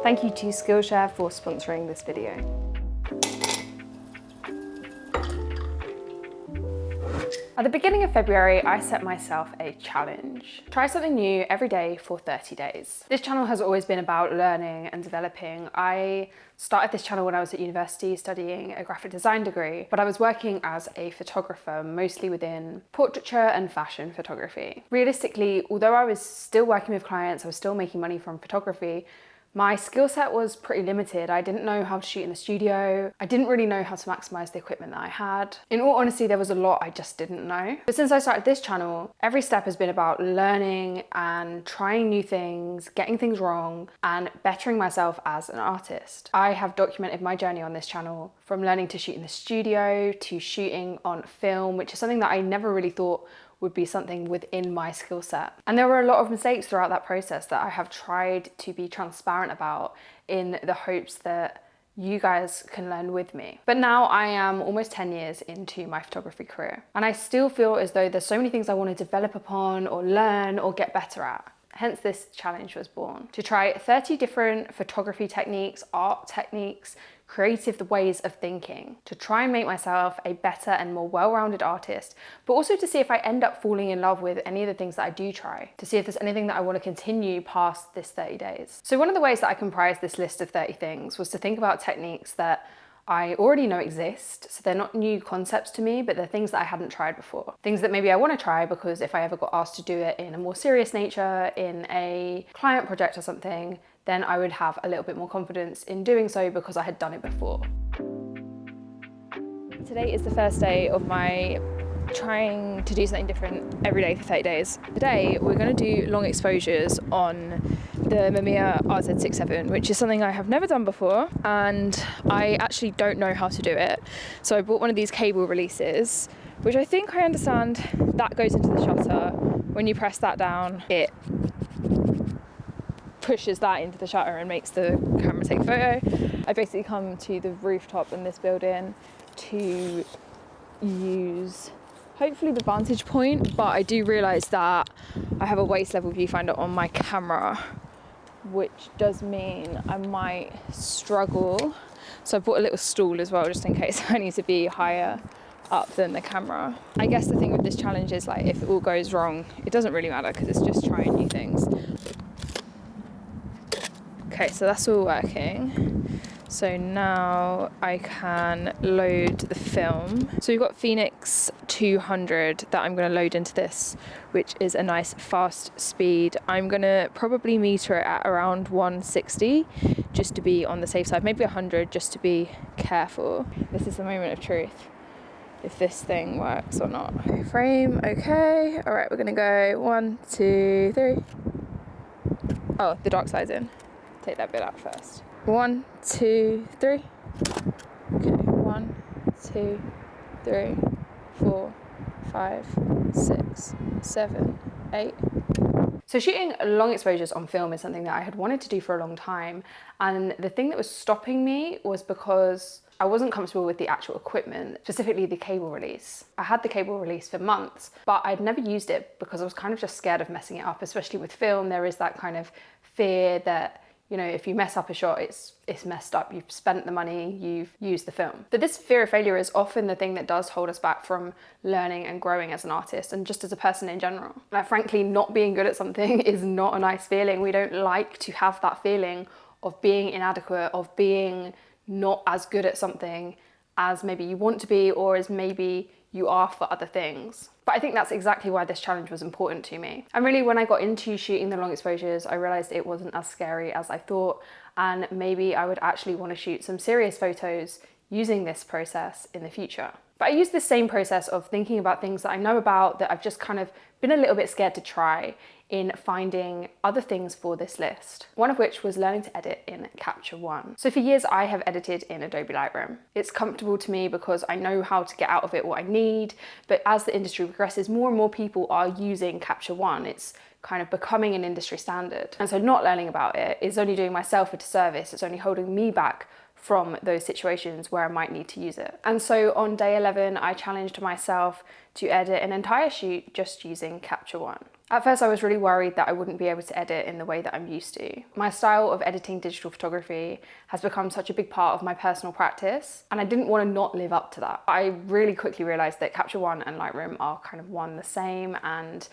Thank you to Skillshare for sponsoring this video. At the beginning of February, I set myself a challenge. Try something new every day for 30 days. This channel has always been about learning and developing. I started this channel when I was at university studying a graphic design degree, but I was working as a photographer, mostly within portraiture and fashion photography. Realistically, although I was still working with clients, I was still making money from photography, my skill set was pretty limited. I didn't know how to shoot in the studio. I didn't really know how to maximize the equipment that I had. In all honesty, there was a lot I just didn't know. But since I started this channel, every step has been about learning and trying new things, getting things wrong, and bettering myself as an artist. I have documented my journey on this channel, from learning to shoot in the studio to shooting on film, which is something that I never really thought would be something within my skill set. And there were a lot of mistakes throughout that process that I have tried to be transparent about in the hopes that you guys can learn with me. But now I am almost 10 years into my photography career, and I still feel as though there's so many things I want to develop upon or learn or get better at. Hence this challenge was born, to try 30 different photography techniques, art techniques, creative ways of thinking, to try and make myself a better and more well-rounded artist, but also to see if I end up falling in love with any of the things that I do try, to see if there's anything that I want to continue past this 30 days. So one of the ways that I comprised this list of 30 things was to think about techniques that I already know exist, so they're not new concepts to me, but they're things that I hadn't tried before. Things that maybe I want to try because if I ever got asked to do it in a more serious nature, in a client project or something, then I would have a little bit more confidence in doing so because I had done it before. Today is the first day of my trying to do something different every day for 30 days. Today we're going to do long exposures on the Mamiya RZ67, which is something I have never done before, and I actually don't know how to do it. So I bought one of these cable releases, which I think I understand that goes into the shutter. When you press that down, it pushes that into the shutter and makes the camera take a photo. I basically come to the rooftop in this building to use hopefully the vantage point, but I do realise that I have a waist level viewfinder on my camera, which does mean I might struggle. So I bought a little stool as well, just in case I need to be higher up than the camera. I guess the thing with this challenge is, like, if it all goes wrong, it doesn't really matter because it's just trying new things. Okay, so that's all working. So now I can load the film. So we've got Phoenix 200 that I'm going to load into this, which is a nice fast speed. I'm going to probably meter it at around 160 just to be on the safe side, maybe 100 just to be careful. This is the moment of truth, if this thing works or not. Okay, frame, okay. All right, we're going to go 1, 2, 3. Oh, the dark side's in. Take that bit out first. 1, 2, 3. Okay, 1, 2, 3, 4, 5, 6, 7, 8. So shooting long exposures on film is something that I had wanted to do for a long time, and the thing that was stopping me was because I wasn't comfortable with the actual equipment, specifically the cable release. I had the cable release for months, but I'd never used it because I was kind of just scared of messing it up, especially with film. There is that kind of fear that, you know, if you mess up a shot, it's messed up. You've spent the money, you've used the film. But this fear of failure is often the thing that does hold us back from learning and growing as an artist and just as a person in general. Like, frankly, not being good at something is not a nice feeling. We don't like to have that feeling of being inadequate, of being not as good at something as maybe you want to be, or as maybe you are for other things. But I think that's exactly why this challenge was important to me. And really, when I got into shooting the long exposures, I realized it wasn't as scary as I thought, and maybe I would actually want to shoot some serious photos using this process in the future. But I use this same process of thinking about things that I know about that I've just kind of been a little bit scared to try in finding other things for this list. One of which was learning to edit in CaptureOne. So for years I have edited in Adobe Lightroom. It's comfortable to me because I know how to get out of it what I need, but as the industry progresses, more and more people are using CaptureOne. It's kind of becoming an industry standard. And so not learning about it is only doing myself a disservice. It's only holding me back from those situations where I might need to use it. And so on day 11, I challenged myself to edit an entire shoot just using CaptureOne. At first, I was really worried that I wouldn't be able to edit in the way that I'm used to. My style of editing digital photography has become such a big part of my personal practice, and I didn't want to not live up to that. I really quickly realized that CaptureOne and Lightroom are kind of one the same, and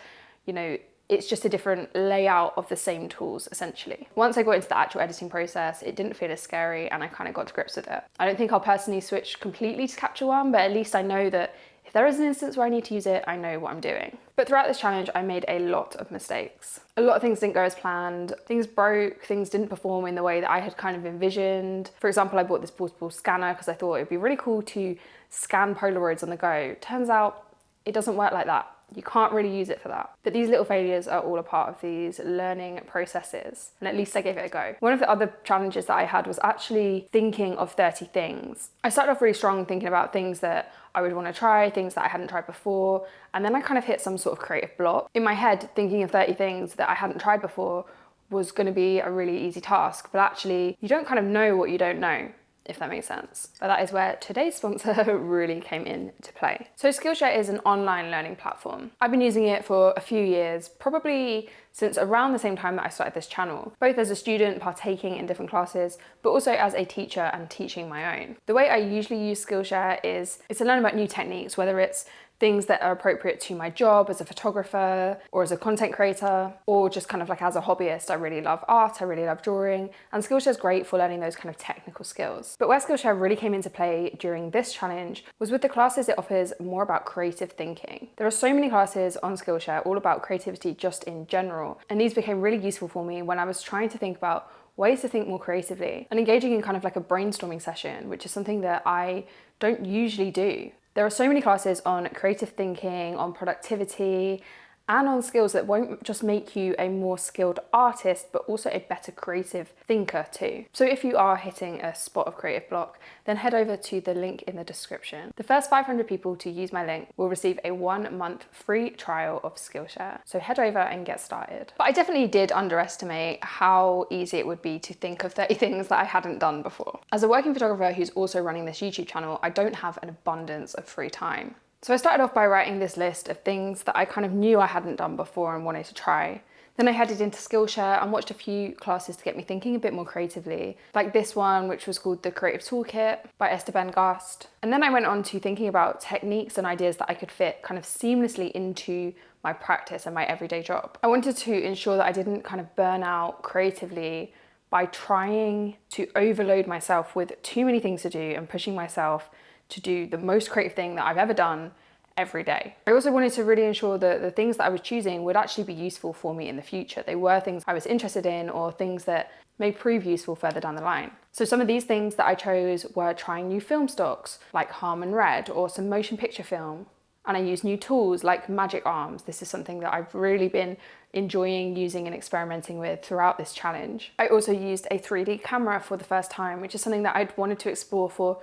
it's just a different layout of the same tools, essentially. Once I got into the actual editing process, it didn't feel as scary, and I kind of got to grips with it. I don't think I'll personally switch completely to CaptureOne, but at least I know that if there is an instance where I need to use it, I know what I'm doing. But throughout this challenge, I made a lot of mistakes. A lot of things didn't go as planned. Things broke, things didn't perform in the way that I had kind of envisioned. For example, I bought this portable scanner because I thought it'd be really cool to scan Polaroids on the go. Turns out it doesn't work like that. You can't really use it for that. But these little failures are all a part of these learning processes, and at least I gave it a go. One of the other challenges that I had was actually thinking of 30 things. I started off really strong thinking about things that I would want to try, things that I hadn't tried before, and then I kind of hit some sort of creative block. In my head, thinking of 30 things that I hadn't tried before was going to be a really easy task, but actually you don't kind of know what you don't know, if that makes sense. But that is where today's sponsor really came into play. So Skillshare is an online learning platform. I've been using it for a few years, probably since around the same time that I started this channel, both as a student partaking in different classes, but also as a teacher and teaching my own. The way I usually use Skillshare is to learn about new techniques, whether it's things that are appropriate to my job as a photographer or as a content creator, or just kind of like as a hobbyist. I really love art, I really love drawing, and Skillshare is great for learning those kind of technical skills. But where Skillshare really came into play during this challenge was with the classes it offers more about creative thinking. There are so many classes on Skillshare all about creativity just in general, and these became really useful for me when I was trying to think about ways to think more creatively and engaging in kind of like a brainstorming session, which is something that I don't usually do. There are so many classes on creative thinking, on productivity, and on skills that won't just make you a more skilled artist, but also a better creative thinker too. So if you are hitting a spot of creative block, then head over to the link in the description. The first 500 people to use my link will receive a 1-month free trial of Skillshare. So head over and get started. But I definitely did underestimate how easy it would be to think of 30 things that I hadn't done before. As a working photographer who's also running this YouTube channel, I don't have an abundance of free time. So I started off by writing this list of things that I kind of knew I hadn't done before and wanted to try. Then I headed into Skillshare and watched a few classes to get me thinking a bit more creatively, like this one, which was called The Creative Toolkit by Esteban Gast. And then I went on to thinking about techniques and ideas that I could fit kind of seamlessly into my practice and my everyday job. I wanted to ensure that I didn't kind of burn out creatively by trying to overload myself with too many things to do and pushing myself to do the most creative thing that I've ever done every day. I also wanted to really ensure that the things that I was choosing would actually be useful for me in the future. They were things I was interested in or things that may prove useful further down the line. So some of these things that I chose were trying new film stocks like Harman Red or some motion picture film. And I used new tools like Magic Arms. This is something that I've really been enjoying using and experimenting with throughout this challenge. I also used a 3D camera for the first time, which is something that I'd wanted to explore for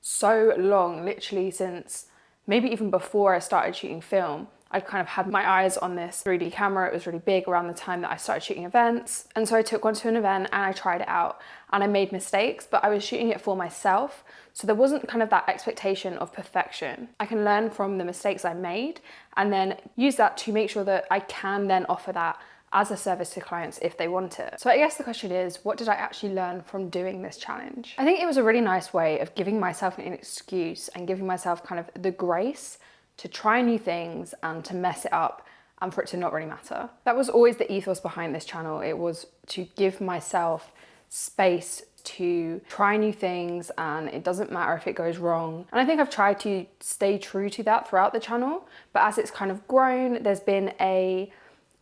so long, literally since maybe even before I started shooting film. I'd kind of had my eyes on this 3D camera. It was really big around the time that I started shooting events. And so I took one to an event and I tried it out and I made mistakes, but I was shooting it for myself. So there wasn't kind of that expectation of perfection. I can learn from the mistakes I made and then use that to make sure that I can then offer that as a service to clients if they want it. So I guess the question is, what did I actually learn from doing this challenge? I think it was a really nice way of giving myself an excuse and giving myself kind of the grace to try new things and to mess it up and for it to not really matter. That was always the ethos behind this channel. It was to give myself space to try new things and it doesn't matter if it goes wrong. And I think I've tried to stay true to that throughout the channel, but as it's kind of grown, there's been a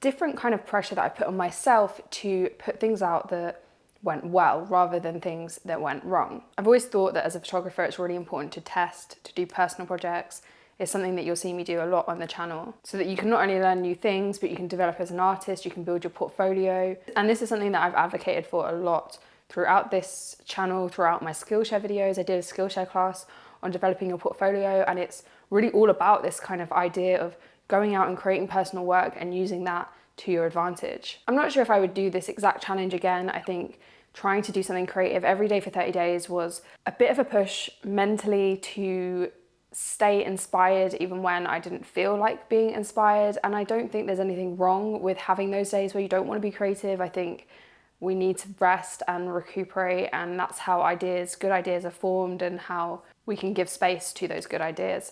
different kind of pressure that I put on myself to put things out that went well rather than things that went wrong. I've always thought that as a photographer, it's really important to test, to do personal projects. It's something that you'll see me do a lot on the channel so that you can not only learn new things, but you can develop as an artist, you can build your portfolio. And this is something that I've advocated for a lot throughout this channel, throughout my Skillshare videos. I did a Skillshare class on developing your portfolio, and it's really all about this kind of idea of going out and creating personal work and using that to your advantage. I'm not sure if I would do this exact challenge again. I think trying to do something creative every day for 30 days was a bit of a push mentally to stay inspired even when I didn't feel like being inspired. And I don't think there's anything wrong with having those days where you don't want to be creative. I think we need to rest and recuperate, and that's how good ideas are formed, and how we can give space to those good ideas.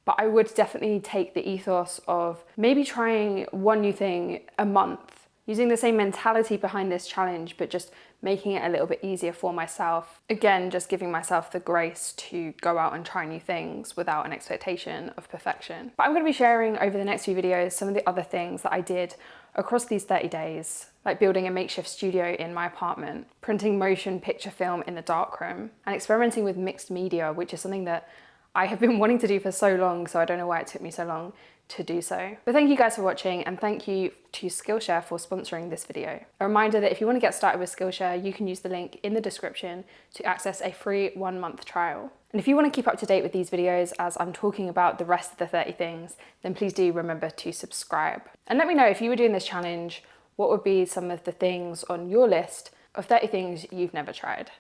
But I would definitely take the ethos of maybe trying one new thing a month, using the same mentality behind this challenge, but just making it a little bit easier for myself. Again, just giving myself the grace to go out and try new things without an expectation of perfection. But I'm going to be sharing over the next few videos some of the other things that I did across these 30 days, like building a makeshift studio in my apartment, printing motion picture film in the darkroom, and experimenting with mixed media, which is something that I have been wanting to do for so long, so I don't know why it took me so long to do so. But thank you guys for watching, and thank you to Skillshare for sponsoring this video. A reminder that if you want to get started with Skillshare, you can use the link in the description to access a free 1-month trial. And if you want to keep up to date with these videos as I'm talking about the rest of the 30 things, then please do remember to subscribe. And let me know if you were doing this challenge, what would be some of the things on your list of 30 things you've never tried.